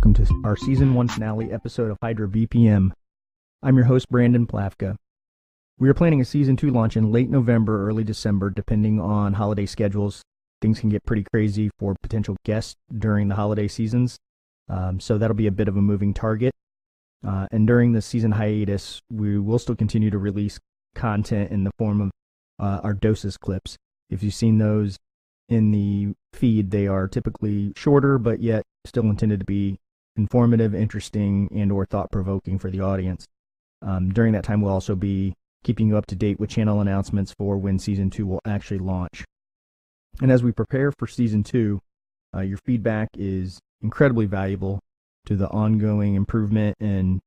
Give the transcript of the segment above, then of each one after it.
welcome to our Season 1 finale episode of Hydra BPM. I'm your host, Brandon Plavka. We are planning a Season 2 launch in late November, early December, depending on holiday schedules. Things can get pretty crazy for potential guests during the holiday seasons, so that'll be a bit of a moving target. And during the season hiatus, we will still continue to release content in the form of our doses clips. If you've seen those in the feed, they are typically shorter, but yet still intended to be informative, interesting, and or thought-provoking for the audience. During that time, we'll also be keeping you up to date with channel announcements for when Season 2 will actually launch. And as we prepare for Season 2, your feedback is incredibly valuable to the ongoing improvement and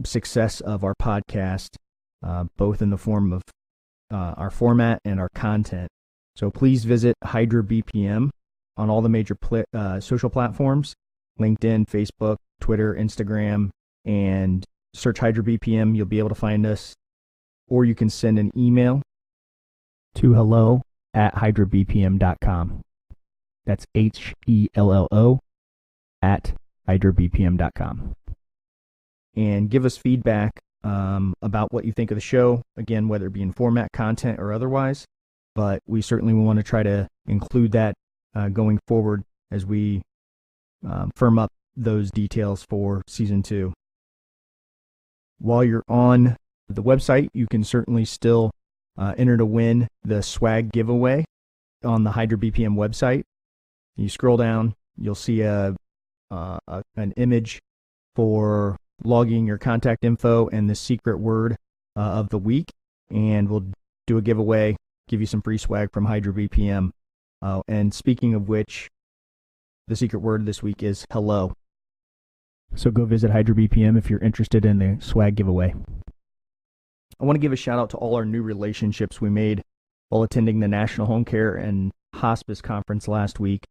success of our podcast, both in the form of our format and our content. So please visit Hydra BPM on all the major social platforms, LinkedIn, Facebook, Twitter, Instagram, and search Hydra BPM. You'll be able to find us, or you can send an email to hello@hydrabpm.com. That's HELLO at hydrabpm.com. And give us feedback about what you think of the show, again, whether it be in format, content, or otherwise. But we certainly want to try to include that going forward as we firm up those details for Season 2. While you're on the website, you can certainly still enter to win the swag giveaway on the Hydra BPM website. You scroll down, you'll see an image for logging your contact info and the secret word of the week, and we'll do a giveaway, give you some free swag from Hydra BPM. And speaking of which, the secret word this week is hello. So go visit Hydra BPM if you're interested in the swag giveaway. I want to give a shout out to all our new relationships we made while attending the National Home Care and Hospice Conference last week.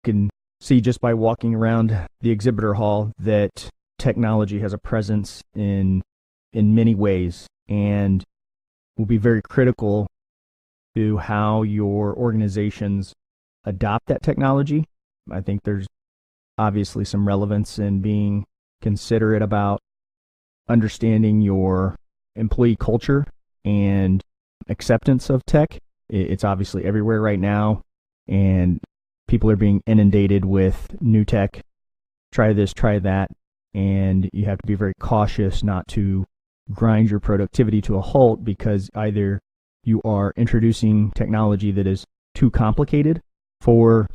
You can see just by walking around the exhibitor hall that technology has a presence in many ways and will be very critical to how your organizations adopt that technology. I think there's obviously some relevance in being considerate about understanding your employee culture and acceptance of tech. It's obviously everywhere right now, and people are being inundated with new tech. Try this, try that, and you have to be very cautious not to grind your productivity to a halt because either you are introducing technology that is too complicated for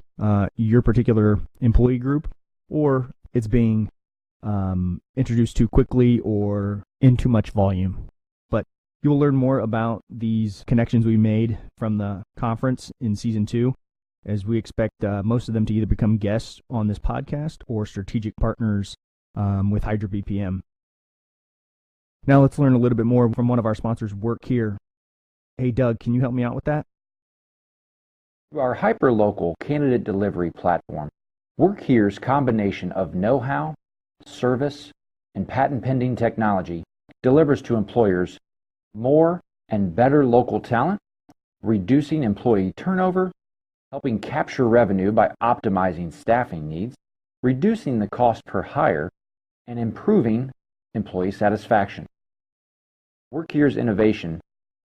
your particular employee group, or it's being introduced too quickly or in too much volume. But you'll learn more about these connections we made from the conference in Season 2, as we expect most of them to either become guests on this podcast or strategic partners with Hydra BPM. Now let's learn a little bit more from one of our sponsors, Work Here. Hey, Doug, can you help me out with that? Through our hyper-local candidate delivery platform, Work Here's combination of know-how, service, and patent-pending technology delivers to employers more and better local talent, reducing employee turnover, helping capture revenue by optimizing staffing needs, reducing the cost per hire, and improving employee satisfaction. Work Here's innovation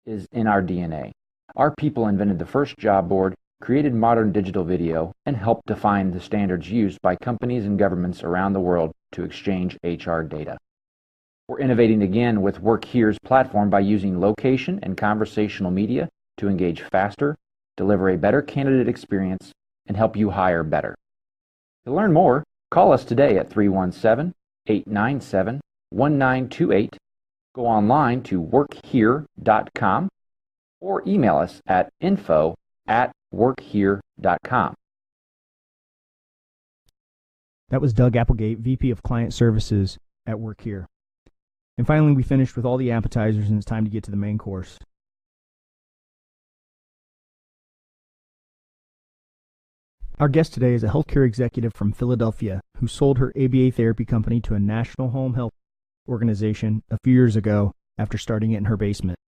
is in our DNA. Our people invented the first job board, created modern digital video, and helped define the standards used by companies and governments around the world to exchange HR data. We're innovating again with Work Here's platform by using location and conversational media to engage faster, deliver a better candidate experience, and help you hire better. To learn more, call us today at 317-897-1928, go online to workhere.com, or email us at info@workhere.com. That was Doug Applegate, VP of Client Services at Work Here. And finally, we finished with all the appetizers, and it's time to get to the main course. Our guest today is a healthcare executive from Philadelphia who sold her ABA therapy company to a national home health organization a few years ago after starting it in her basement.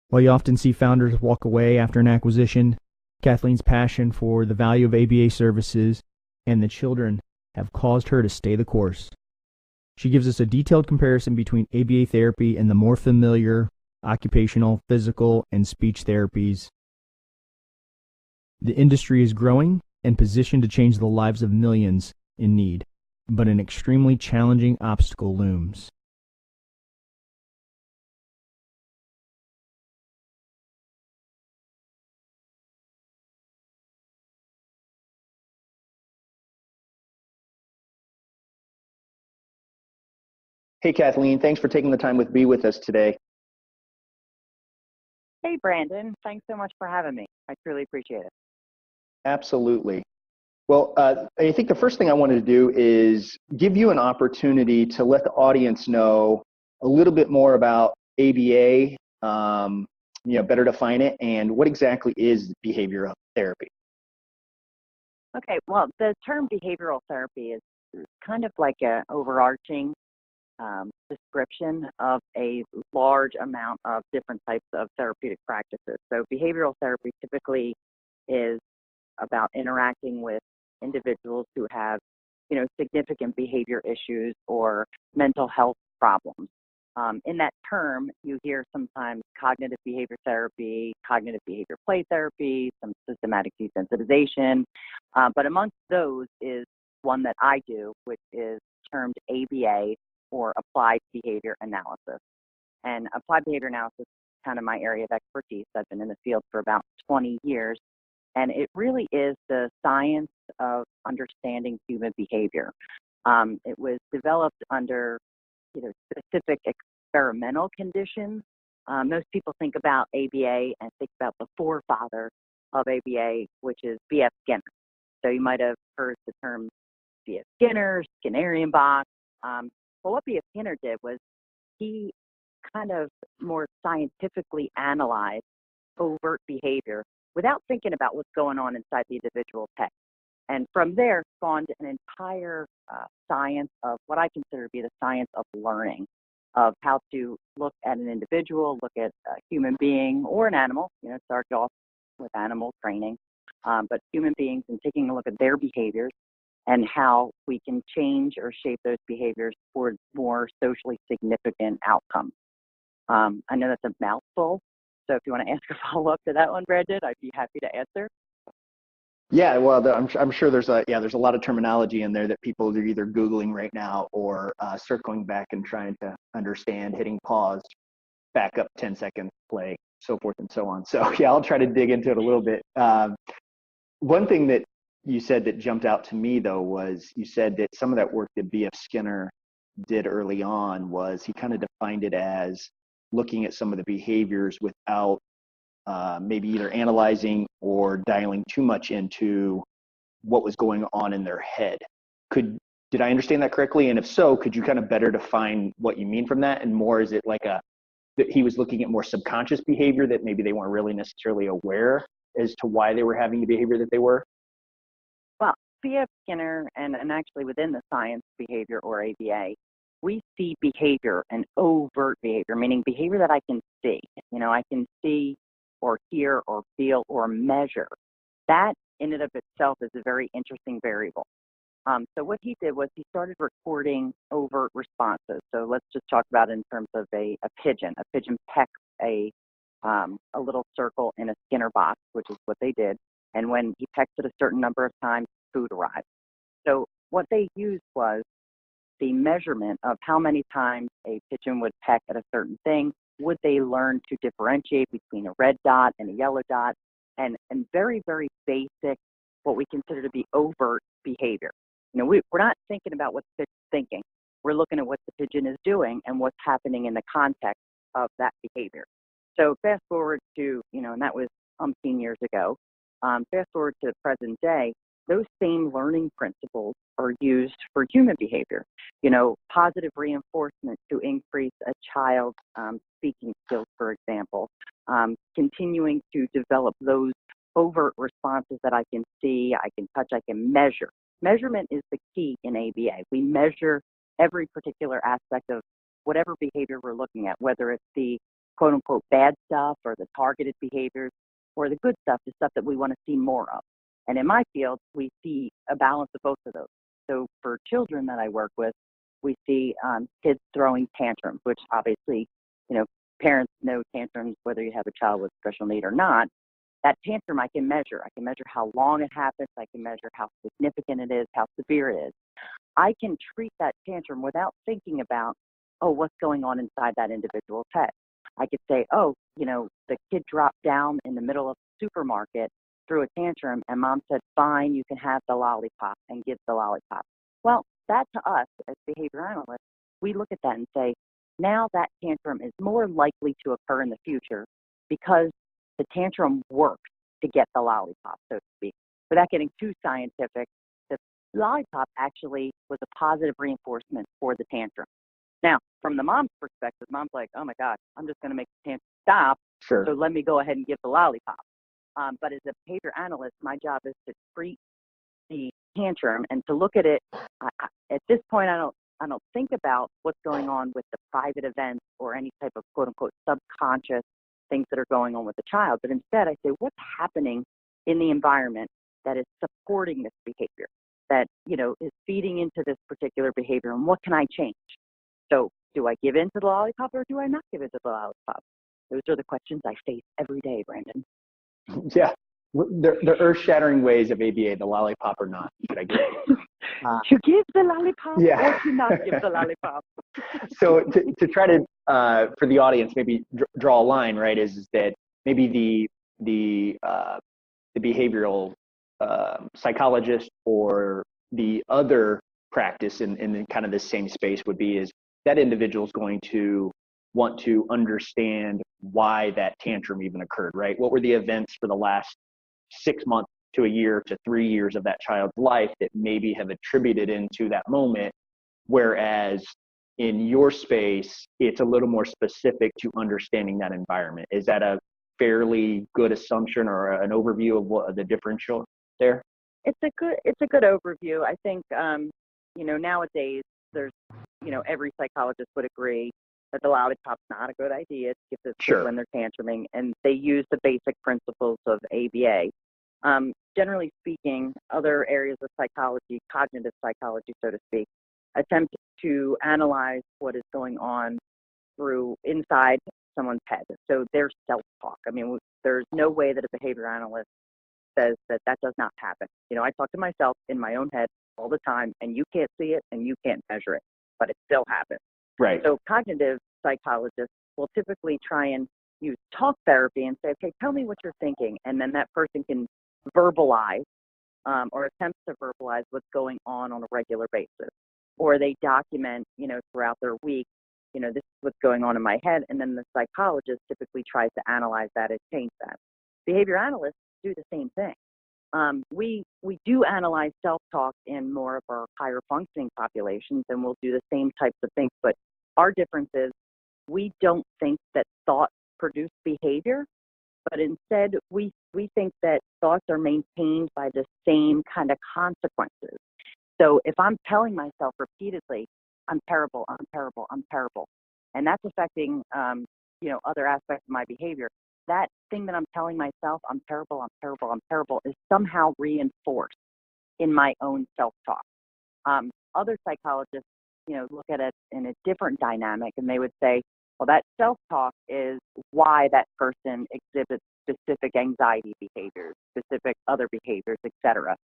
While you often see founders walk away after an acquisition, Kathleen's passion for the value of ABA services and the children have caused her to stay the course. She gives us a detailed comparison between ABA therapy and the more familiar occupational, physical, and speech therapies. The industry is growing and positioned to change the lives of millions in need, but an extremely challenging obstacle looms. Hey, Kathleen, thanks for taking the time to be with us today. Hey, Brandon. Thanks so much for having me. I truly appreciate it. Absolutely. Well, I think the first thing I wanted to do is give you an opportunity to let the audience know a little bit more about ABA, better define it, and what exactly is behavioral therapy? Okay, well, the term behavioral therapy is kind of like an overarching description of a large amount of different types of therapeutic practices. So behavioral therapy typically is about interacting with individuals who have, significant behavior issues or mental health problems. In that term, you hear sometimes cognitive behavior therapy, cognitive behavior play therapy, some systematic desensitization, but amongst those is one that I do, which is termed ABA, or applied behavior analysis. And applied behavior analysis is kind of my area of expertise. I've been in the field for about 20 years, and it really is the science of understanding human behavior. It was developed under specific experimental conditions. Most people think about ABA and think about the forefather of ABA, which is B.F. Skinner. So you might have heard the term B.F. Skinner, Skinnerian box. Well, what B.F. Skinner did was he kind of more scientifically analyzed overt behavior without thinking about what's going on inside the individual's head. And from there spawned an entire science of what I consider to be the science of learning, of how to look at an individual, look at a human being or an animal. Started off with animal training, but human beings, and taking a look at their behaviors and how we can change or shape those behaviors towards more socially significant outcomes. I know that's a mouthful, so if you want to ask a follow-up to that one, Brandon, I'd be happy to answer. Yeah, well, I'm sure there's a lot of terminology in there that people are either Googling right now or circling back and trying to understand, hitting pause, back up 10 seconds, play, so forth and so on. So yeah, I'll try to dig into it a little bit. One thing that you said that jumped out to me, though, was you said that some of that work that B.F. Skinner did early on was he kind of defined it as looking at some of the behaviors without maybe either analyzing or dialing too much into what was going on in their head. Did I understand that correctly? And if so, could you kind of better define what you mean from that? And more, is it like that he was looking at more subconscious behavior that maybe they weren't really necessarily aware as to why they were having the behavior that they were? Well, B.F. Skinner, and actually within the science of behavior, or ABA, we see behavior and overt behavior, meaning behavior that I can see. I can see or hear or feel or measure. That in and of itself is a very interesting variable. So what he did was he started recording overt responses. So let's just talk about it in terms of a pigeon. A pigeon pecks a little circle in a Skinner box, which is what they did. And when he pecks it a certain number of times, food arrives. So what they used was the measurement of how many times a pigeon would peck at a certain thing. Would they learn to differentiate between a red dot and a yellow dot? And very, very basic, what we consider to be overt behavior. We're not thinking about what the pigeon's thinking. We're looking at what the pigeon is doing and what's happening in the context of that behavior. So fast forward to, and that was umpteen years ago. Fast forward to the present day, those same learning principles are used for human behavior. Positive reinforcement to increase a child's speaking skills, for example, continuing to develop those overt responses that I can see, I can touch, I can measure. Measurement is the key in ABA. We measure every particular aspect of whatever behavior we're looking at, whether it's the quote unquote bad stuff or the targeted behaviors or the good stuff, the stuff that we want to see more of. And in my field, we see a balance of both of those. So for children that I work with, we see kids throwing tantrums, which obviously, parents know tantrums, whether you have a child with special need or not. That tantrum I can measure. I can measure how long it happens. I can measure how significant it is, how severe it is. I can treat that tantrum without thinking about, oh, what's going on inside that individual's head. I could say, oh, the kid dropped down in the middle of the supermarket, threw a tantrum, and mom said, fine, you can have the lollipop, and gives the lollipop. Well, that to us as behavior analysts, we look at that and say, now that tantrum is more likely to occur in the future because the tantrum works to get the lollipop, so to speak. Without getting too scientific, the lollipop actually was a positive reinforcement for the tantrum. Now, from the mom's perspective, mom's like, oh my gosh, I'm just going to make the tantrum stop, Sure. so let me go ahead and give the lollipop. But as a behavior analyst, my job is to treat the tantrum and to look at it. At this point, I don't think about what's going on with the private events or any type of quote unquote subconscious things that are going on with the child, but instead I say, what's happening in the environment that is supporting this behavior, that is feeding into this particular behavior, and what can I change? So do I give in to the lollipop or do I not give in to the lollipop? Those are the questions I face every day, Brandon. Yeah. The earth-shattering ways of ABA, the lollipop or not, should I give it? To give the lollipop Yeah. or to not give the lollipop? So to try to, for the audience, maybe draw a line, right, is that maybe the behavioral psychologist or the other practice in kind of the same space would be is that individual is going to want to understand why that tantrum even occurred, right? What were the events for the last 6 months to a year to 3 years of that child's life that maybe have attributed into that moment, whereas in your space, it's a little more specific to understanding that environment. Is that a fairly good assumption or an overview of what the differential there? It's a good overview. I think nowadays there's every psychologist would agree that the lollipop's not a good idea to give this Sure. kid when they're tantruming, and they use the basic principles of ABA. Generally speaking, other areas of psychology, cognitive psychology, so to speak, attempt to analyze what is going on through inside someone's head. So their self-talk. I mean, there's no way that a behavior analyst says that does not happen. I talk to myself in my own head all the time, and you can't see it and you can't measure it, but it still happens. Right. So cognitive psychologists will typically try and use talk therapy and say, okay, tell me what you're thinking. And then that person can verbalize or attempt to verbalize what's going on a regular basis. Or they document, throughout their week, this is what's going on in my head. And then the psychologist typically tries to analyze that and change that. Behavior analysts do the same thing. We do analyze self-talk in more of our higher functioning populations, and we'll do the same types of things. But our difference is we don't think that thoughts produce behavior, but instead we think that thoughts are maintained by the same kind of consequences. So if I'm telling myself repeatedly, I'm terrible, I'm terrible, I'm terrible, and that's affecting other aspects of my behavior, that thing that I'm telling myself, I'm terrible, I'm terrible, I'm terrible, is somehow reinforced in my own self-talk. Other psychologists, look at it in a different dynamic, and they would say, well, that self-talk is why that person exhibits specific anxiety behaviors, specific other behaviors, etc.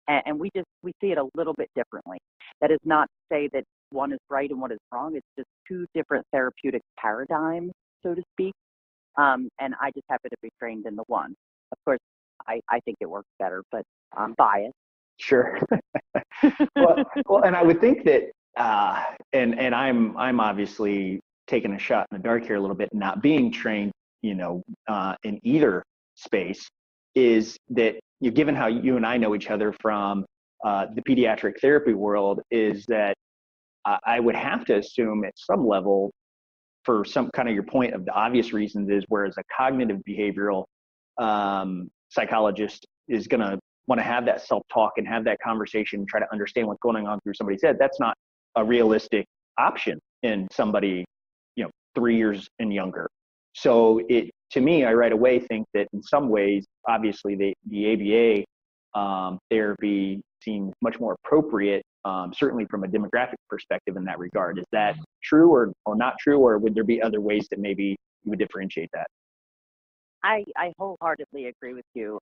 And we see it a little bit differently. That is not to say that one is right and one is wrong. It's just two different therapeutic paradigms, so to speak. And I just happen to be trained in the one. Of course, I think it works better, but I'm biased. Sure. well, and I would think that, and I'm obviously taking a shot in the dark here a little bit, not being trained, in either space, is that given how you and I know each other from the pediatric therapy world, is that I would have to assume at some level, for some kind of your point of the obvious reasons, is whereas a cognitive behavioral psychologist is going to want to have that self-talk and have that conversation, try to understand what's going on through somebody's head. That's not a realistic option in somebody, 3 years and younger. So to me, I right away think that in some ways, obviously the ABA therapy seems much more appropriate certainly from a demographic perspective in that regard. Is that true or not true, or would there be other ways that maybe you would differentiate that? I wholeheartedly agree with you.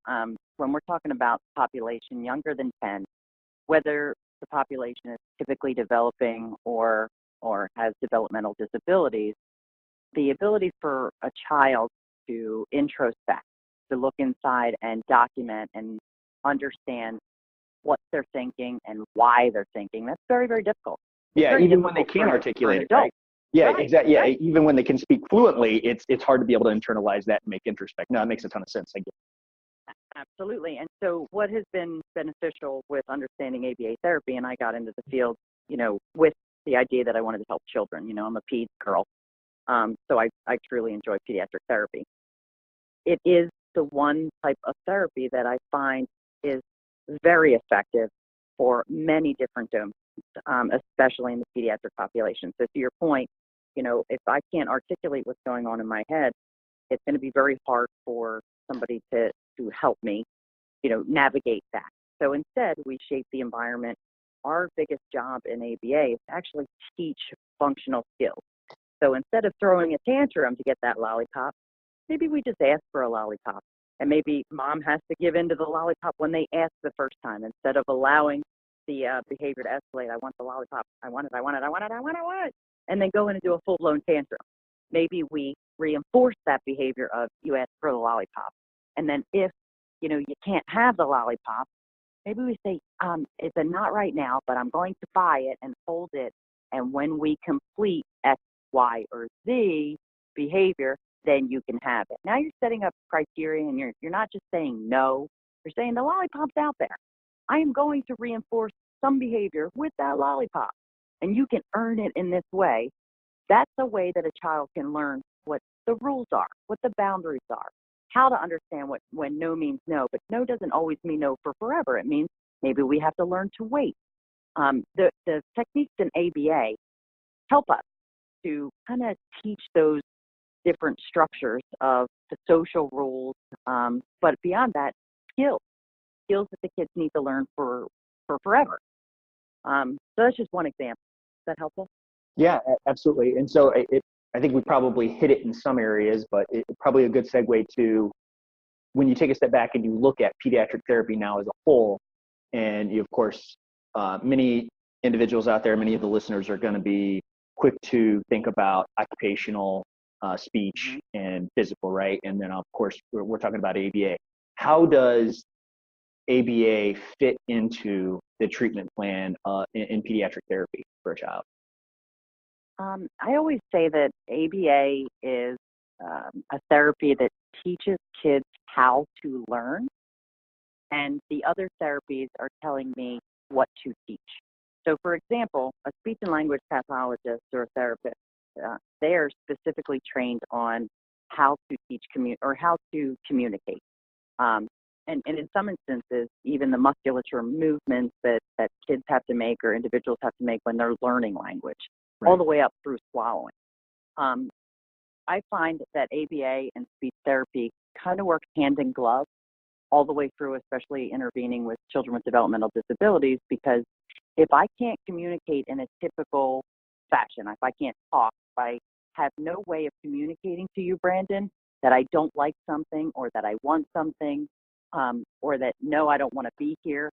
When we're talking about population younger than 10, whether the population is typically developing or has developmental disabilities, the ability for a child to introspect, to look inside and document and understand what they're thinking and why they're thinking, that's very, very difficult. Yeah, even when they can articulate it, right? Yeah, right, exactly. Yeah, right. Even when they can speak fluently, it's hard to be able to internalize that and make introspect. No, it makes a ton of sense. I get it. Absolutely. And so what has been beneficial with understanding ABA therapy, and I got into the field, with the idea that I wanted to help children. I'm a peds girl. So I truly enjoy pediatric therapy. It is the one type of therapy that I find is very effective for many different domains, especially in the pediatric population. So to your point, if I can't articulate what's going on in my head, it's going to be very hard for somebody to help me, navigate that. So instead, we shape the environment. Our biggest job in ABA is to actually teach functional skills. So instead of throwing a tantrum to get that lollipop, maybe we just ask for a lollipop. And maybe mom has to give in to the lollipop when they ask the first time, instead of allowing the behavior to escalate. I want the lollipop. I want it. And then go in and do a full-blown tantrum. Maybe we reinforce that behavior of you ask for the lollipop. And then if, you can't have the lollipop, maybe we say, it's not right now, but I'm going to buy it and hold it. And when we complete X, Y, or Z behavior, then you can have it. Now you're setting up criteria, and you're not just saying no. You're saying the lollipop's out there. I am going to reinforce some behavior with that lollipop, and you can earn it in this way. That's a way that a child can learn what the rules are, what the boundaries are, how to understand when no means no. But no doesn't always mean no for forever. It means maybe we have to learn to wait. The techniques in ABA help us to kind of teach those different structures of the social rules, but beyond that, skills that the kids need to learn for forever. So that's just one example. Is that helpful? Yeah, absolutely. And so I think we probably hit it in some areas, but it's probably a good segue to when you take a step back and you look at pediatric therapy now as a whole, and you, of course, many individuals out there, many of the listeners are going to be quick to think about occupational, speech, and physical, right? And then, of course, we're talking about ABA. How does ABA fit into the treatment plan in pediatric therapy for a child? I always say that ABA is a therapy that teaches kids how to learn, and the other therapies are telling me what to teach. So, for example, a speech and language pathologist or a therapist, they are specifically trained on how to teach or how to communicate. And in some instances, even the musculature movements that kids have to make or individuals have to make when they're learning language, right, all the way up through swallowing. I find that ABA and speech therapy kind of work hand in glove all the way through, especially intervening with children with developmental disabilities, because if I can't communicate in a typical fashion, if I can't talk, if I have no way of communicating to you, Brandon, that I don't like something or that I want something, or that, no, I don't want to be here,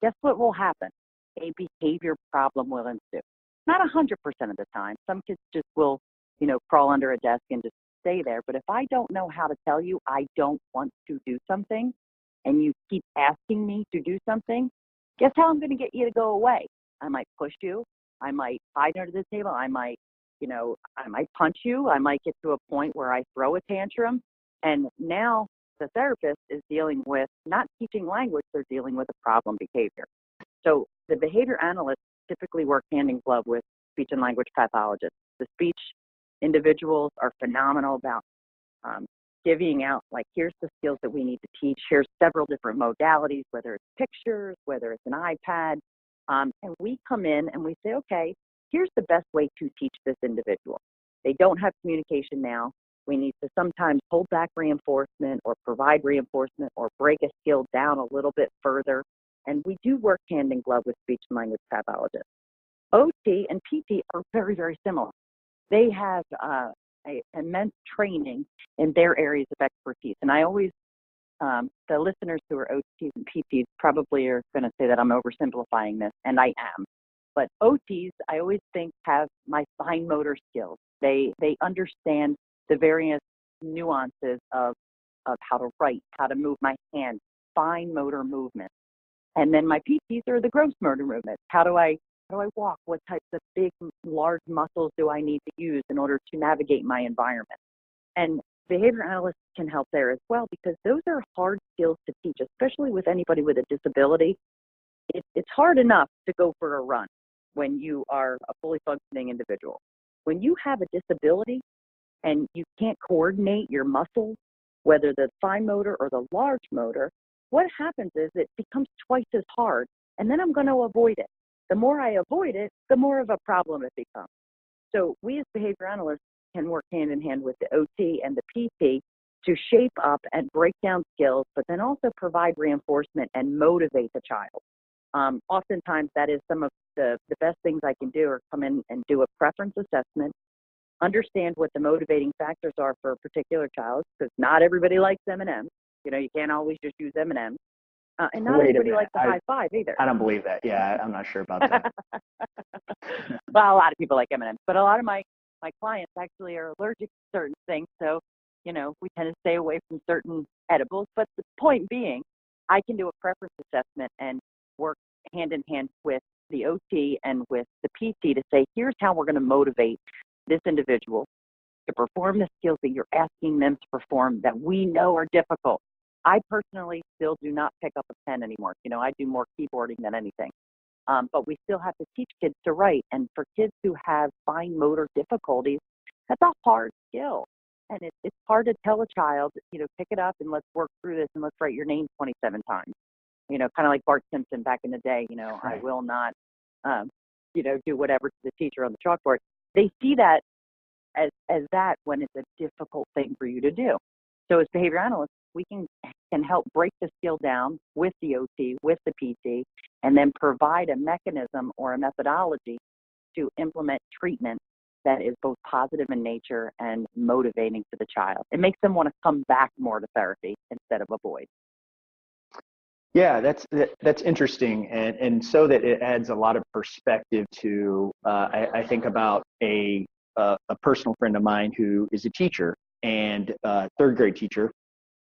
guess what will happen? A behavior problem will ensue. Not 100% of the time. Some kids just will, crawl under a desk and just stay there. But if I don't know how to tell you I don't want to do something, and you keep asking me to do something, guess how I'm going to get you to go away? I might push you. I might hide under the table. I might punch you. I might get to a point where I throw a tantrum. And now the therapist is dealing with not teaching language, they're dealing with a problem behavior. So the behavior analysts typically work hand in glove with speech and language pathologists. The speech individuals are phenomenal about divvying out, like, here's the skills that we need to teach. Here's several different modalities, whether it's pictures, whether it's an iPad. And we come in and we say, okay, here's the best way to teach this individual. They don't have communication now. We need to sometimes hold back reinforcement or provide reinforcement or break a skill down a little bit further And we do work hand in glove with speech and language pathologists. OT and PT are very, very similar. They have immense training in their areas of expertise. And I always, the listeners who are OTs and PTs probably are going to say that I'm oversimplifying this, and I am. But OTs, I always think, have my fine motor skills. They understand the various nuances of how to write, how to move my hands, fine motor movement. And then my PTs are the gross motor movements. How do I walk? What types of big, large muscles do I need to use in order to navigate my environment? And behavior analysts can help there as well, because those are hard skills to teach, especially with anybody with a disability. It's hard enough to go for a run when you are a fully functioning individual. When you have a disability and you can't coordinate your muscles, whether the fine motor or the large motor, what happens is it becomes twice as hard, and then I'm going to avoid it. The more I avoid it, the more of a problem it becomes. So we as behavior analysts can work hand in hand with the OT and the PT to shape up and break down skills, but then also provide reinforcement and motivate the child. Oftentimes that is some of the best things I can do, are come in and do a preference assessment, understand what the motivating factors are for a particular child, because not everybody likes M&Ms. You know, you can't always just use M&Ms. And not everybody likes the high five either. I don't believe that. Yeah, I'm not sure about that. Well, a lot of people like M&Ms, but a lot of my clients actually are allergic to certain things. So, you know, we tend to stay away from certain edibles. But the point being, I can do a preference assessment and work hand in hand with the OT and with the PT to say, here's how we're going to motivate this individual to perform the skills that you're asking them to perform that we know are difficult. I personally still do not pick up a pen anymore. You know, I do more keyboarding than anything. But we still have to teach kids to write. And for kids who have fine motor difficulties, that's a hard skill. And it's hard to tell a child, you know, pick it up and let's work through this and let's write your name 27 times. You know, kind of like Bart Simpson back in the day, you know, right. I will not, you know, do whatever to the teacher on the chalkboard. They see that as that when it's a difficult thing for you to do. So as behavior analysts, we can help break the skill down with the OT, with the PT, and then provide a mechanism or a methodology to implement treatment that is both positive in nature and motivating for the child. It makes them want to come back more to therapy instead of avoid. Yeah, that's interesting, and so that it adds a lot of perspective to. I think about a personal friend of mine who is a teacher and third grade teacher,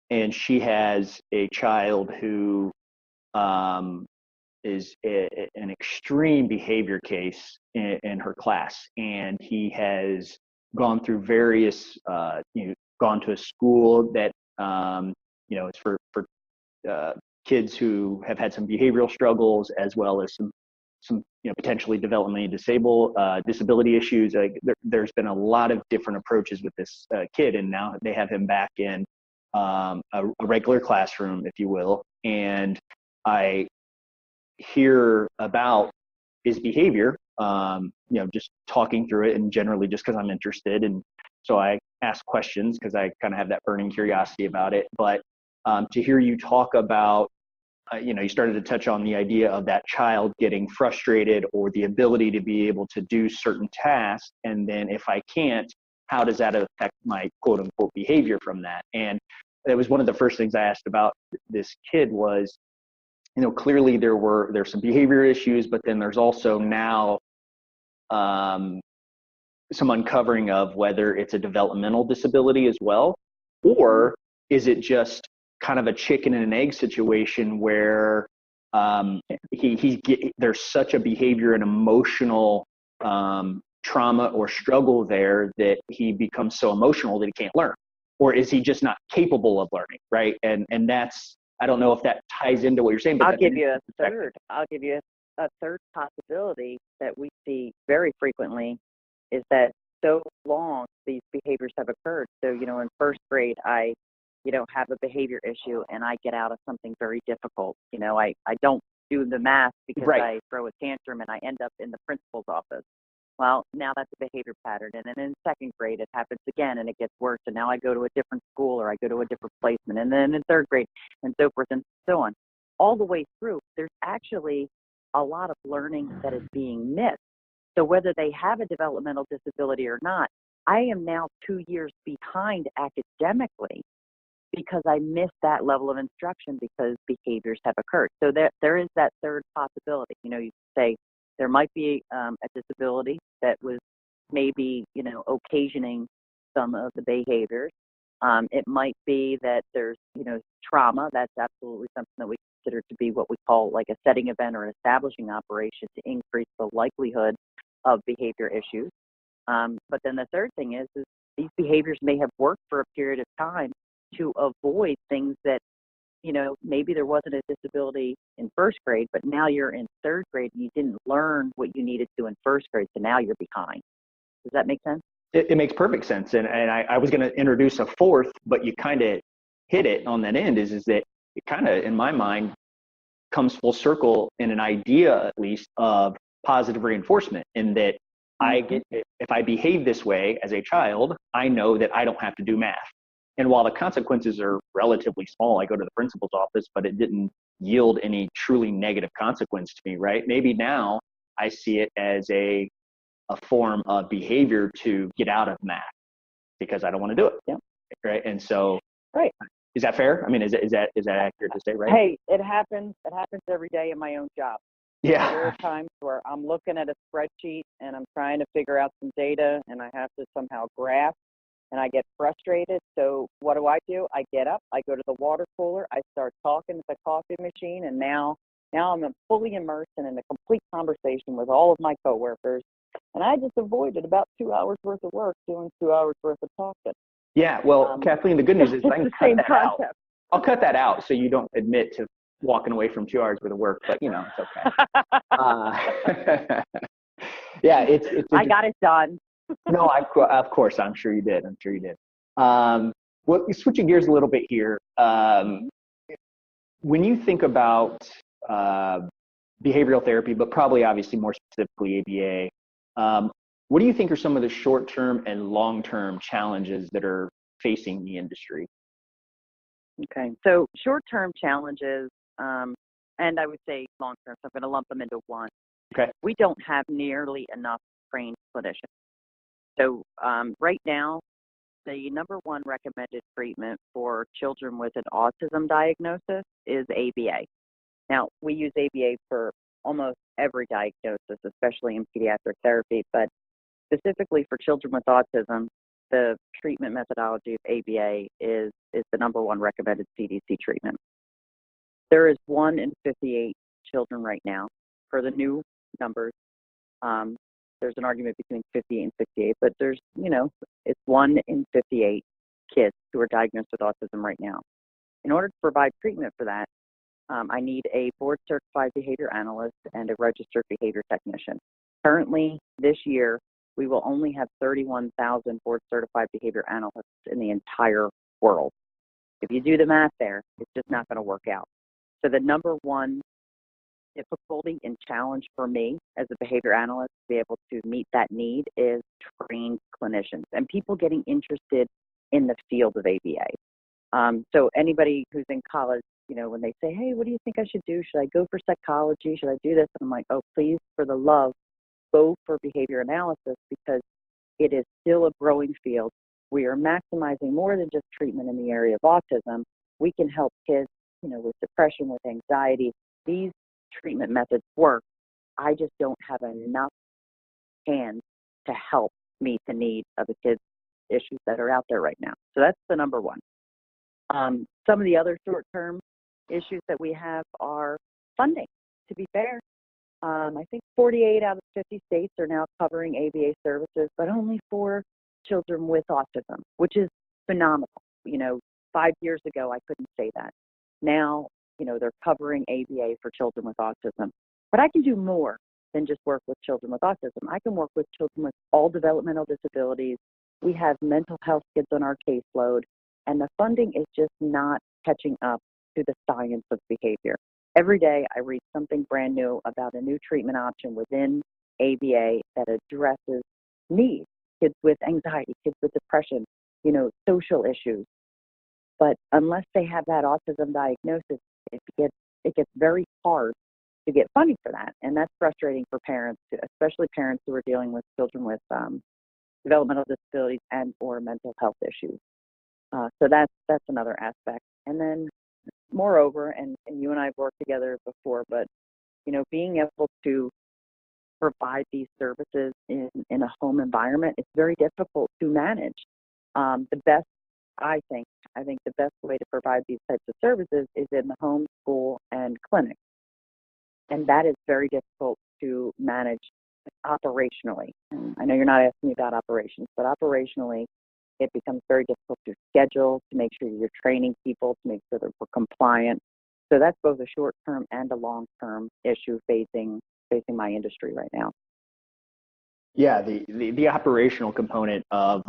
and she has a child who is an extreme behavior case in her class, and he has gone through various, gone to a school that it's for kids who have had some behavioral struggles, as well as some potentially developmentally disability issues. There's been a lot of different approaches with this kid, and now they have him back in a regular classroom, if you will. And I hear about his behavior, just talking through it, and generally just because I'm interested. And so I ask questions because I kind of have that burning curiosity about it. But to hear you talk about, you started to touch on the idea of that child getting frustrated, or the ability to be able to do certain tasks. And then if I can't, how does that affect my quote unquote behavior from that? And it was one of the first things I asked about this kid was, clearly there's some behavior issues, but then there's also now some uncovering of whether it's a developmental disability as well, or is it just kind of a chicken and an egg situation where there's such a behavior and emotional trauma or struggle there that he becomes so emotional that he can't learn, or is he just not capable of learning, right? And that's, I don't know if that ties into what you're saying, but I'll give you a third possibility that we see very frequently is that so long these behaviors have occurred. So, in first grade, I have a behavior issue and I get out of something very difficult. I don't do the math because right. I throw a tantrum and I end up in the principal's office. Well, now that's a behavior pattern. And then in second grade, it happens again and it gets worse. And now I go to a different school or I go to a different placement. And then in third grade and so forth and so on. all the way through, there's actually a lot of learning that is being missed. So whether they have a developmental disability or not, I am now 2 years behind academically because I missed that level of instruction because behaviors have occurred. So there is that third possibility. You say there might be a disability that was maybe, occasioning some of the behaviors. It might be that there's, trauma. That's absolutely something that we consider to be what we call like a setting event or an establishing operation to increase the likelihood of behavior issues. But then the third thing is these behaviors may have worked for a period of time to avoid things that, maybe there wasn't a disability in first grade, but now you're in third grade and you didn't learn what you needed to in first grade, so now you're behind. Does that make sense? It makes perfect sense. And I was going to introduce a fourth, but you kind of hit it on that end is that it kind of, in my mind, comes full circle in an idea, at least, of positive reinforcement in that if I behave this way as a child, I know that I don't have to do math. And while the consequences are relatively small, I go to the principal's office, but it didn't yield any truly negative consequence to me, right? Maybe now I see it as a form of behavior to get out of math because I don't want to do it. Yeah. Right. And so, right. Is that fair? I mean, is that accurate to say, right? Hey, it happens. It happens every day in my own job. Yeah. There are times where I'm looking at a spreadsheet and I'm trying to figure out some data and I have to somehow graph and I get frustrated. So what do? I get up, I go to the water cooler, I start talking to the coffee machine, and now I'm fully immersed in a complete conversation with all of my coworkers. And I just avoided about 2 hours worth of work doing 2 hours worth of talking. Yeah, well, Kathleen, the good news is I can cut that out. I'll cut that out so you don't admit to walking away from 2 hours worth of work, but it's okay. Yeah, it's I got it done. No, of course, I'm sure you did. Well, switching gears a little bit here. When you think about behavioral therapy, but probably obviously more specifically ABA, what do you think are some of the short-term and long-term challenges that are facing the industry? Okay, so short-term challenges, and I would say long-term, so I'm going to lump them into one. Okay. We don't have nearly enough trained clinicians. So right now, the number one recommended treatment for children with an autism diagnosis is ABA. Now, we use ABA for almost every diagnosis, especially in pediatric therapy, but specifically for children with autism, the treatment methodology of ABA is the number one recommended CDC treatment. There is 1 in 58 children right now. For the new numbers, there's an argument between 58 and 68, but there's, it's 1 in 58 kids who are diagnosed with autism right now. In order to provide treatment for that, I need a board-certified behavior analyst and a registered behavior technician. Currently, this year, we will only have 31,000 board-certified behavior analysts in the entire world. If you do the math there, it's just not going to work out. So the number one difficulty and challenge for me as a behavior analyst to be able to meet that need is trained clinicians and people getting interested in the field of ABA. So anybody who's in college, when they say, hey, what do you think I should do? Should I go for psychology? Should I do this? And I'm like, oh, please, for the love, go for behavior analysis because it is still a growing field. We are maximizing more than just treatment in the area of autism. We can help kids, with depression, with anxiety. These treatment methods work. I just don't have enough hands to help meet the need of the kids' issues that are out there right now. So that's the number one. Some of the other short-term issues that we have are funding. To be fair, I think 48 out of 50 states are now covering ABA services, but only for children with autism, which is phenomenal. 5 years ago, I couldn't say that. Now, they're covering ABA for children with autism. But I can do more than just work with children with autism. I can work with children with all developmental disabilities. We have mental health kids on our caseload, and the funding is just not catching up to the science of behavior. Every day I read something brand new about a new treatment option within ABA that addresses needs, kids with anxiety, kids with depression, social issues. But unless they have that autism diagnosis, it it gets very hard to get funding for that. And that's frustrating for parents, especially parents who are dealing with children with developmental disabilities and or mental health issues. So that's another aspect. And then moreover, and you and I have worked together before, but being able to provide these services in a home environment, it's very difficult to manage. The best, I think the best way to provide these types of services is in the home, school, and clinic. And that is very difficult to manage operationally. And I know you're not asking me about operations, but operationally, it becomes very difficult to schedule, to make sure you're training people, to make sure that we're compliant. So that's both a short-term and a long-term issue facing my industry right now. Yeah, the operational component of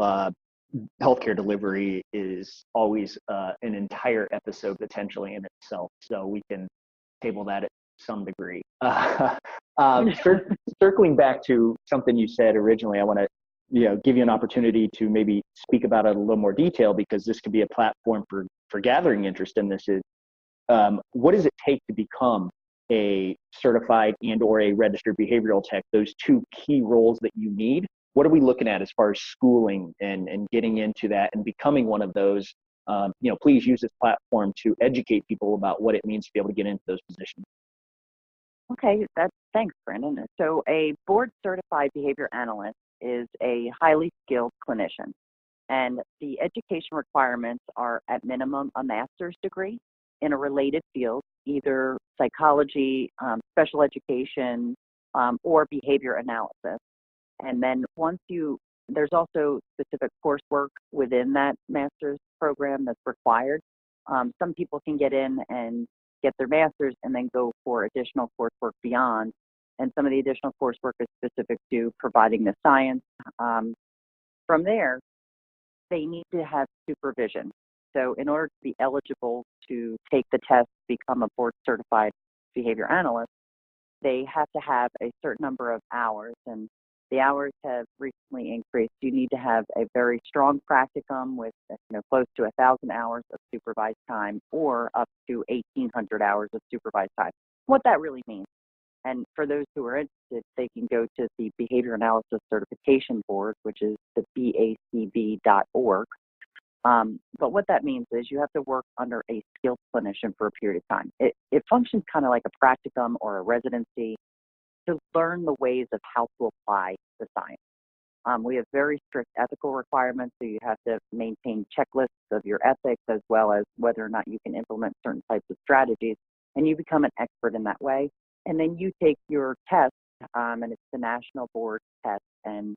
healthcare delivery is always an entire episode potentially in itself. So we can table that at some degree. Circling back to something you said originally, I want to give you an opportunity to maybe speak about it in a little more detail, because this could be a platform for gathering interest in this. Is what does it take to become a certified and or a registered behavioral tech, those two key roles that you need? What are we looking at as far as schooling and getting into that and becoming one of those? Please use this platform to educate people about what it means to be able to get into those positions. Okay, thanks, Brandon. So a board certified behavior analyst is a highly skilled clinician, and the education requirements are at minimum a master's degree in a related field, either psychology, special education, or behavior analysis. And then there's also specific coursework within that master's program that's required. Some people can get in and get their master's and then go for additional coursework beyond. And some of the additional coursework is specific to providing the science. From there, they need to have supervision. So in order to be eligible to take the test, become a board certified behavior analyst, they have to have a certain number of hours, and the hours have recently increased. You need to have a very strong practicum with close to 1,000 hours of supervised time, or up to 1,800 hours of supervised time. What that really means, and for those who are interested, they can go to the Behavior Analysis Certification Board, which is the BACB.org. But what that means is you have to work under a skilled clinician for a period of time. It functions kind of like a practicum or a residency to learn the ways of how to apply the science. We have very strict ethical requirements, so you have to maintain checklists of your ethics, as well as whether or not you can implement certain types of strategies, and you become an expert in that way. And then you take your test, and it's the national board test, and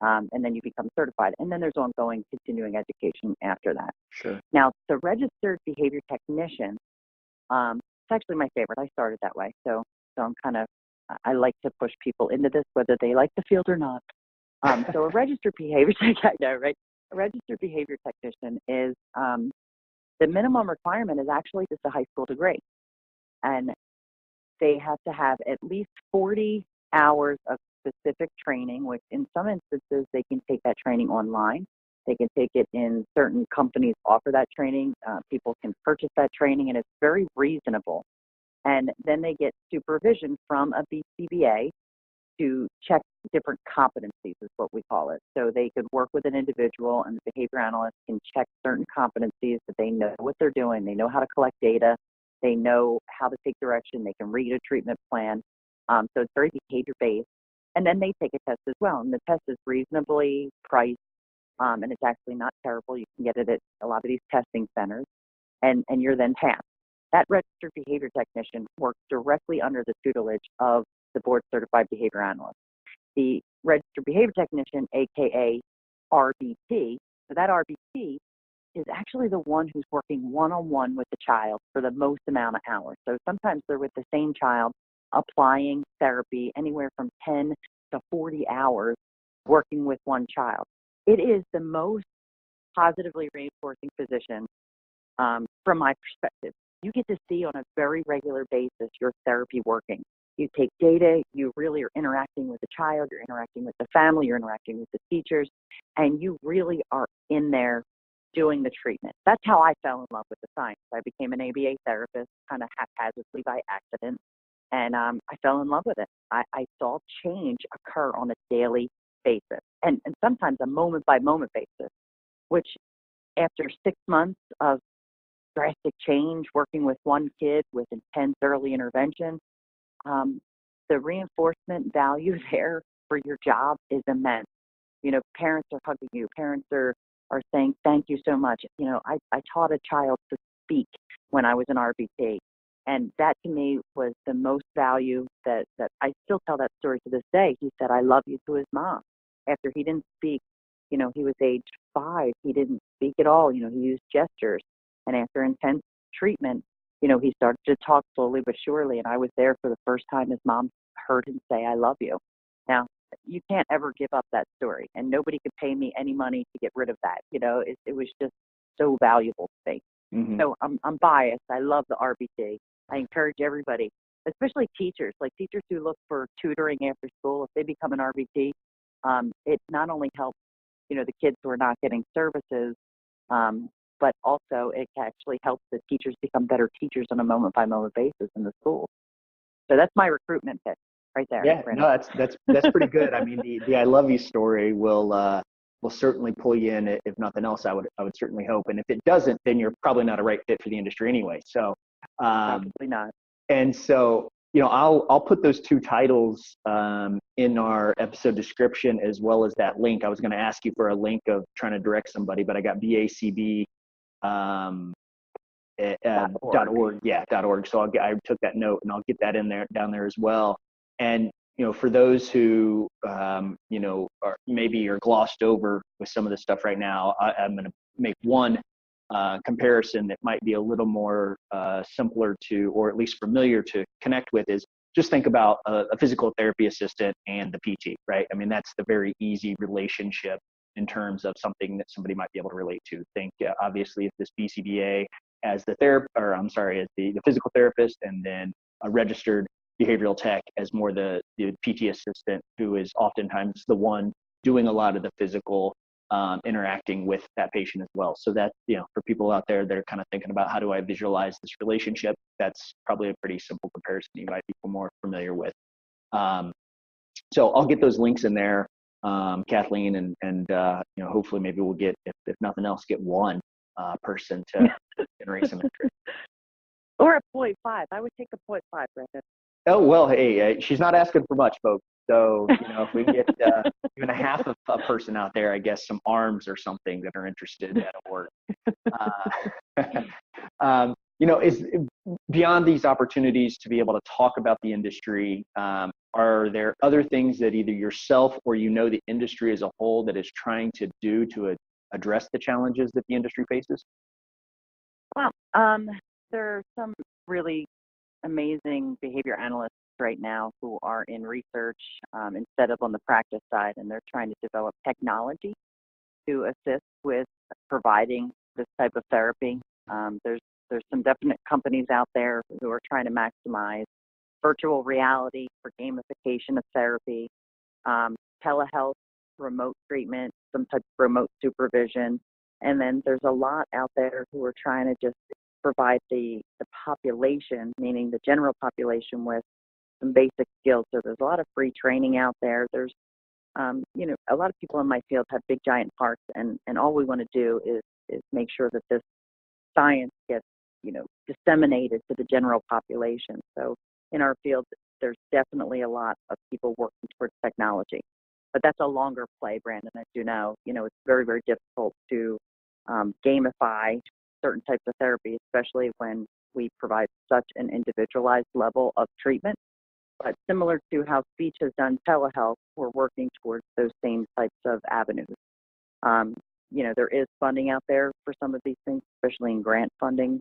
then you become certified. And then there's ongoing continuing education after that. Sure. Now, the registered behavior technician, it's actually my favorite. I started that way, so I'm I like to push people into this, whether they like the field or not. So a registered behavior tech, I know, right? A registered behavior technician is the minimum requirement is actually just a high school degree, and they have to have at least 40 hours of specific training, which in some instances they can take that training online. They can take it in certain companies offer that training. People can purchase that training, and it's very reasonable. And then they get supervision from a BCBA to check different competencies, is what we call it. So they could work with an individual, and the behavior analyst can check certain competencies that they know what they're doing. They know how to collect data. They know how to take direction. They can read a treatment plan. So it's very behavior-based. And then they take a test as well. And the test is reasonably priced, and it's actually not terrible. You can get it at a lot of these testing centers, and you're then passed. That registered behavior technician works directly under the tutelage of the board certified behavior analyst. The registered behavior technician, aka RBT, so that RBT is actually the one who's working one-on-one with the child for the most amount of hours. So sometimes they're with the same child applying therapy anywhere from 10 to 40 hours working with one child. It is the most positively reinforcing position from my perspective. You get to see on a very regular basis your therapy working. You take data, you really are interacting with the child, you're interacting with the family, you're interacting with the teachers, and you really are in there doing the treatment. That's how I fell in love with the science. I became an ABA therapist kind of haphazardly by accident, and I fell in love with it. I saw change occur on a daily basis, and sometimes a moment by moment basis, which after 6 months of drastic change, working with one kid with intense early intervention, the reinforcement value there for your job is immense. You know, parents are hugging you. Parents are saying, thank you so much. You know, I taught a child to speak when I was in RBT. And that to me was the most value that I still tell that story to this day. He said, I love you to his mom. After he didn't speak, you know, he was age 5. He didn't speak at all. You know, he used gestures. And after intense treatment, you know, he started to talk slowly but surely. And I was there for the first time his mom heard him say, I love you. Now, you can't ever give up that story. And nobody could pay me any money to get rid of that. You know, it was just so valuable to me. Mm-hmm. So I'm biased. I love the RBT. I encourage everybody, especially teachers, like teachers who look for tutoring after school. If they become an RBT, it not only helps, you know, the kids who are not getting services, but also it actually helps the teachers become better teachers on a moment-by-moment basis in the school. So that's my recruitment pitch right there. Yeah, Brandon. no, that's pretty good. I mean, the I love you story will certainly pull you in. If nothing else, I would certainly hope. And if it doesn't, then you're probably not a right fit for the industry anyway. So probably not. And so, you know, I'll put those 2 titles in our episode description as well as that link. I was going to ask you for a link of trying to direct somebody, but I got BACB .org. Yeah, .org. So I took that note and I'll get that down there as well. And, you know, for those who, you know, are glossed over with some of this stuff right now, I'm going to make one comparison that might be a little more simpler to, or at least familiar to connect with, is just think about a physical therapy assistant and the PT, right? I mean, that's the very easy relationship in terms of something that somebody might be able to relate to. Think, obviously, if this BCBA as the the physical therapist, and then a registered behavioral tech as more the PT assistant, who is oftentimes the one doing a lot of the physical interacting with that patient as well. So that, you know, for people out there that are kind of thinking about how do I visualize this relationship, that's probably a pretty simple comparison you might be more familiar with. So I'll get those links in there, Kathleen, and you know, hopefully maybe we'll get, if nothing else, get one person to generate some interest. Or a 0.5. I would take a 0.5, Brandon. Oh, well, hey, she's not asking for much, folks. So, you know, if we can get even a half of a person out there, I guess some arms or something that are interested, that'll work. You know, is beyond these opportunities to be able to talk about the industry, are there other things that either yourself or, you know, the industry as a whole that is trying to do to address the challenges that the industry faces? Well, there are some really amazing behavior analysts right now who are in research instead of on the practice side, and they're trying to develop technology to assist with providing this type of therapy. There's some definite companies out there who are trying to maximize virtual reality for gamification of therapy, telehealth, remote treatment, some type of remote supervision, and then there's a lot out there who are trying to just provide the population, meaning the general population, with some basic skills. So there's a lot of free training out there. There's, you know, a lot of people in my field have big giant hearts, and all we want to do is make sure that this science gets, you know, disseminated to the general population. So in our field, there's definitely a lot of people working towards technology, but that's a longer play, Brandon, as you know. You know, it's very, very difficult to gamify certain types of therapy, especially when we provide such an individualized level of treatment. But similar to how speech has done telehealth, we're working towards those same types of avenues. You know, there is funding out there for some of these things, especially in grant funding,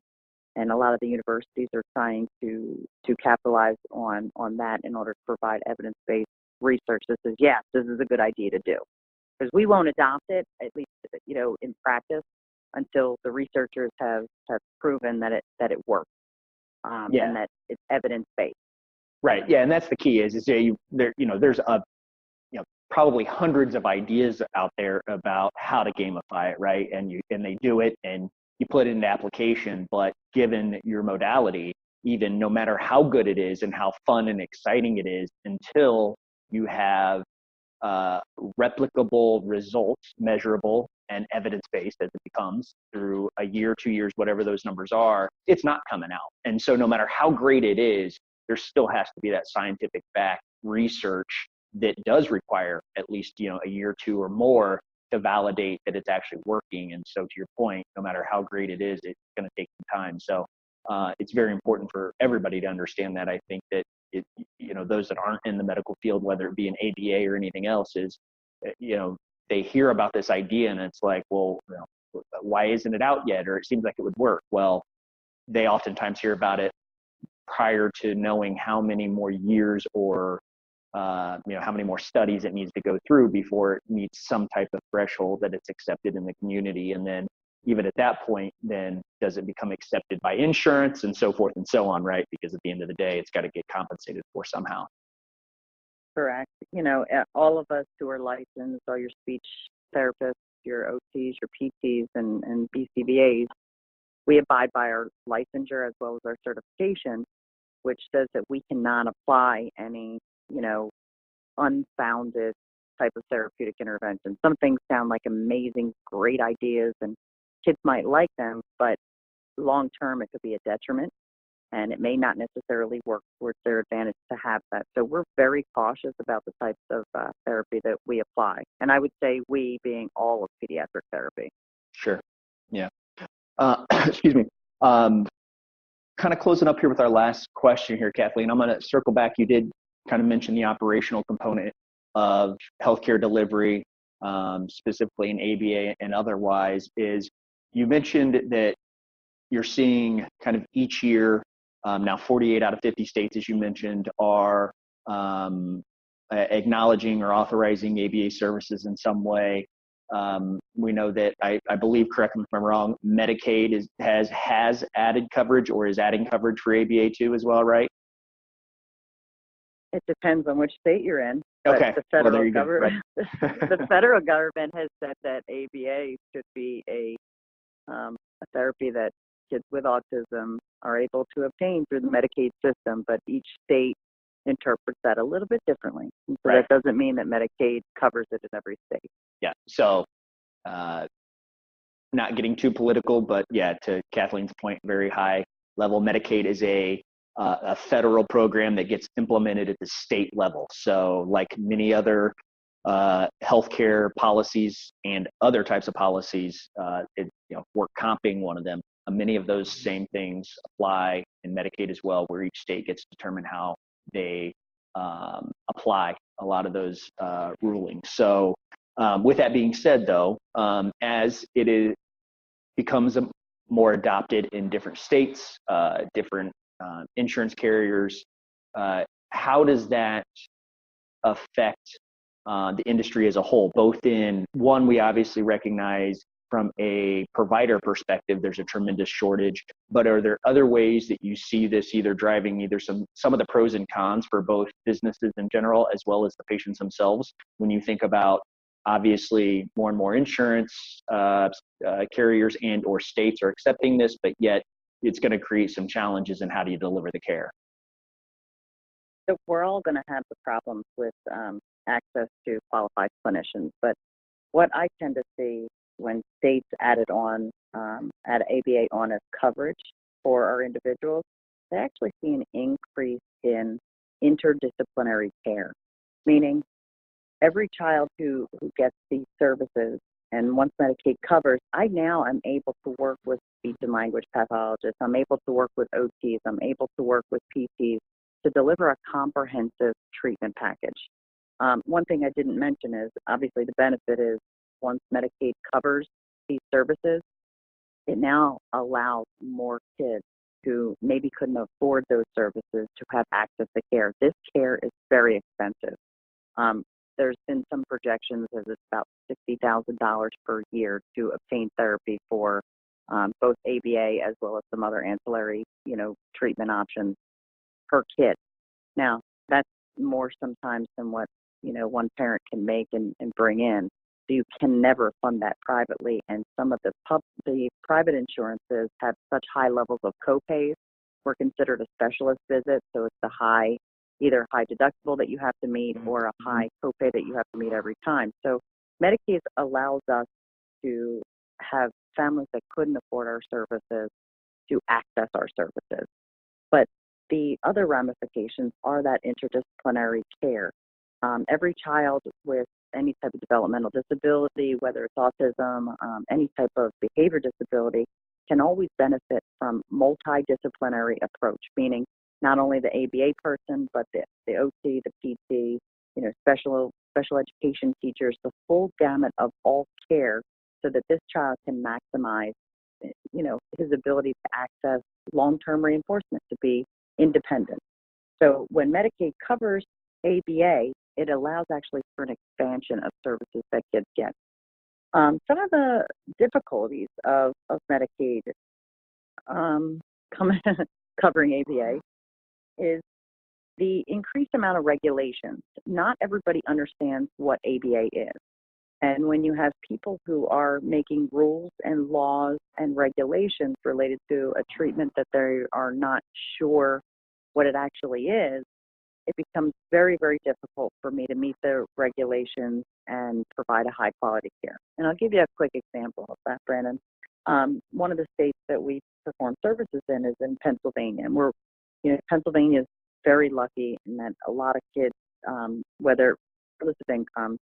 and a lot of the universities are trying to capitalize on that in order to provide evidence-based research that says, yes, this is a good idea to do. Because we won't adopt it, at least, you know, in practice, until the researchers have proven that it works, and that it's evidence-based. Right. Yeah, and that's the key. There's a probably hundreds of ideas out there about how to gamify it, right? And they do it and you put it into application, but given your modality, even no matter how good it is and how fun and exciting it is, until you have replicable results, measurable and evidence-based as it becomes through a year, 2 years, whatever those numbers are, it's not coming out. And so no matter how great it is, there still has to be that scientific back research that does require at least, a year, 2 or more to validate that it's actually working. And so to your point, no matter how great it is, it's going to take some time. So it's very important for everybody to understand that. I think that those that aren't in the medical field, whether it be an ABA or anything else, is, they hear about this idea and it's like, well, why isn't it out yet? Or it seems like it would work. Well, they oftentimes hear about it prior to knowing how many more years or how many more studies it needs to go through before it meets some type of threshold that it's accepted in the community. And then even at that point, then does it become accepted by insurance and so forth and so on, right? Because at the end of the day, it's got to get compensated for somehow. Correct. All of us who are licensed, all your speech therapists, your OTs, your PTs, and BCBAs, we abide by our licensure as well as our certification, which says that we cannot apply any, unfounded type of therapeutic intervention. Some things sound like amazing, great ideas, and kids might like them, but long term it could be a detriment, and it may not necessarily work towards their advantage to have that. So we're very cautious about the types of therapy that we apply. And I would say we being all of pediatric therapy. Sure. Yeah. Excuse me. Kind of closing up here with our last question here, Kathleen. I'm going to circle back. You did kind of mention the operational component of healthcare delivery, specifically in ABA and otherwise. Is you mentioned that you're seeing kind of each year, now 48 out of 50 states, as you mentioned, are acknowledging or authorizing ABA services in some way. We know that I believe, correct me if I'm wrong, Medicaid has added coverage or is adding coverage for ABA too as well, right? It depends on which state you're in. Okay. The federal government, the federal government has said that ABA should be a therapy that kids with autism are able to obtain through the Medicaid system, but each state interprets that a little bit differently. And so that doesn't mean that Medicaid covers it in every state. Yeah. So not getting too political, but yeah, to Kathleen's point, very high level, Medicaid is a federal program that gets implemented at the state level. So like many other healthcare policies and other types of policies, work comping one of them. Many of those same things apply in Medicaid as well, where each state gets to determine how they apply a lot of those rulings. So with that being said, though, as it becomes more adopted in different states, different insurance carriers, how does that affect the industry as a whole? Both in one, we obviously recognize from a provider perspective, there's a tremendous shortage, but are there other ways that you see this either driving some of the pros and cons for both businesses in general, as well as the patients themselves? When you think about obviously more and more insurance carriers and or states are accepting this, but yet it's going to create some challenges in how do you deliver the care? So we're all going to have the problems with access to qualified clinicians, but what I tend to see when states add ABA on as coverage for our individuals, they actually see an increase in interdisciplinary care, meaning every child who gets these services, and once Medicaid covers, I now am able to work with speech and language pathologists, I'm able to work with OTs, I'm able to work with PTs to deliver a comprehensive treatment package. One thing I didn't mention is obviously the benefit is once Medicaid covers these services, it now allows more kids who maybe couldn't afford those services to have access to care. This care is very expensive. There's been some projections as it's about $60,000 per year to obtain therapy for both ABA as well as some other ancillary, treatment options per kid. Now, that's more sometimes than what one parent can make and bring in. So you can never fund that privately. And some of the private insurances have such high levels of copays. We're considered a specialist visit, so it's either high deductible that you have to meet or a high copay that you have to meet every time. So Medicaid allows us to have families that couldn't afford our services to access our services. But the other ramifications are that interdisciplinary care. Every child with any type of developmental disability, whether it's autism, any type of behavior disability, can always benefit from multidisciplinary approach, meaning not only the ABA person, but the OT, the PT, special education teachers, the full gamut of all care, so that this child can maximize, his ability to access long-term reinforcement, to be independent. So when Medicaid covers ABA, it allows actually for an expansion of services that kids get. Some of the difficulties of Medicaid covering ABA is the increased amount of regulations. Not everybody understands what ABA is. And when you have people who are making rules and laws and regulations related to a treatment that they are not sure what it actually is, it becomes very, very difficult for me to meet the regulations and provide a high quality care. And I'll give you a quick example of that, Brandon. One of the states that we perform services in is in Pennsylvania. And Pennsylvania is very lucky in that a lot of kids, whether regardless of income,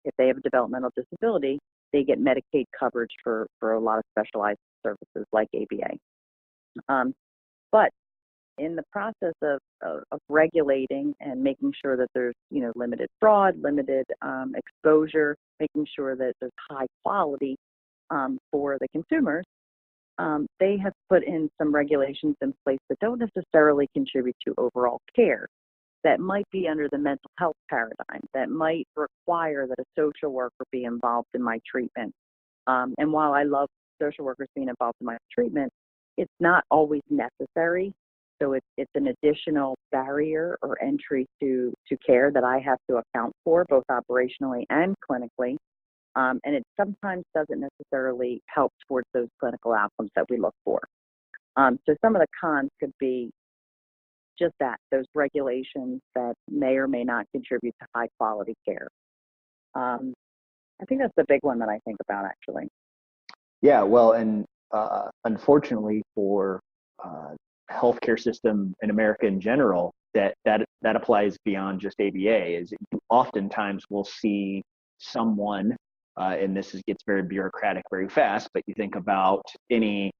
if they have a developmental disability, they get Medicaid coverage for a lot of specialized services like ABA. But in the process of regulating and making sure that there's limited fraud, limited exposure, making sure that there's high quality for the consumers, they have put in some regulations in place that don't necessarily contribute to overall care, that might be under the mental health paradigm, that might require that a social worker be involved in my treatment. And while I love social workers being involved in my treatment, it's not always necessary. So it's an additional barrier or entry to care that I have to account for, both operationally and clinically. And it sometimes doesn't necessarily help towards those clinical outcomes that we look for. So some of the cons could be just that, those regulations that may or may not contribute to high quality care. I think that's the big one that I think about, actually. Yeah, well, and unfortunately for healthcare system in America in general, that applies beyond just ABA. Is you oftentimes will see someone, and this gets very bureaucratic very fast, but you think about any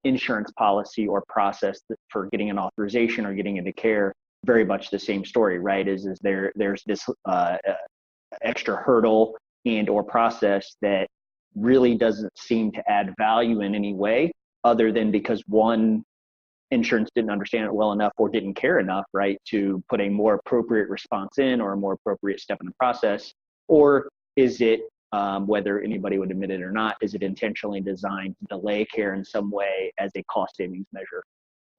insurance policy or process for getting an authorization or getting into care, very much the same story, right? Is there's this extra hurdle and or process that really doesn't seem to add value in any way, other than because one, insurance didn't understand it well enough or didn't care enough, right, to put a more appropriate response in or a more appropriate step in the process? Or is it, whether anybody would admit it or not, is it intentionally designed to delay care in some way as a cost savings measure?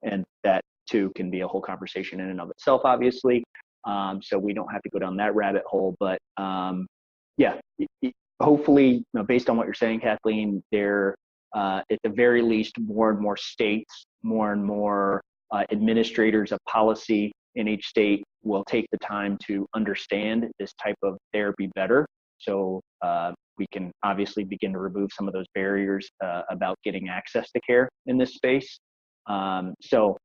And that too can be a whole conversation in and of itself, obviously. So we don't have to go down that rabbit hole, but hopefully, based on what you're saying, Kathleen, there, at the very least, more and more states, more and more administrators of policy in each state will take the time to understand this type of therapy better. So we can obviously begin to remove some of those barriers about getting access to care in this space. So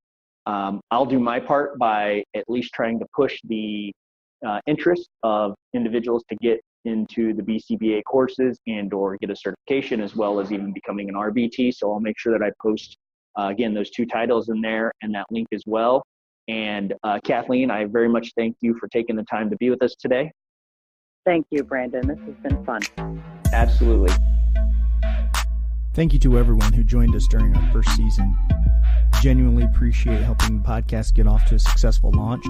I'll do my part by at least trying to push the interest of individuals to get into the BCBA courses and or get a certification, as well as even becoming an RBT. So I'll make sure that I post, again, those two titles in there and that link as well. And Kathleen, I very much thank you for taking the time to be with us today. Thank you, Brandon. This has been fun. Absolutely. Thank you to everyone who joined us during our first season. Genuinely appreciate helping the podcast get off to a successful launch.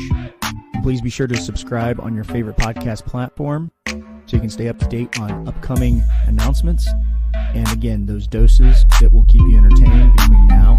Please be sure to subscribe on your favorite podcast platform so you can stay up to date on upcoming announcements. And again, those doses that will keep you entertained between now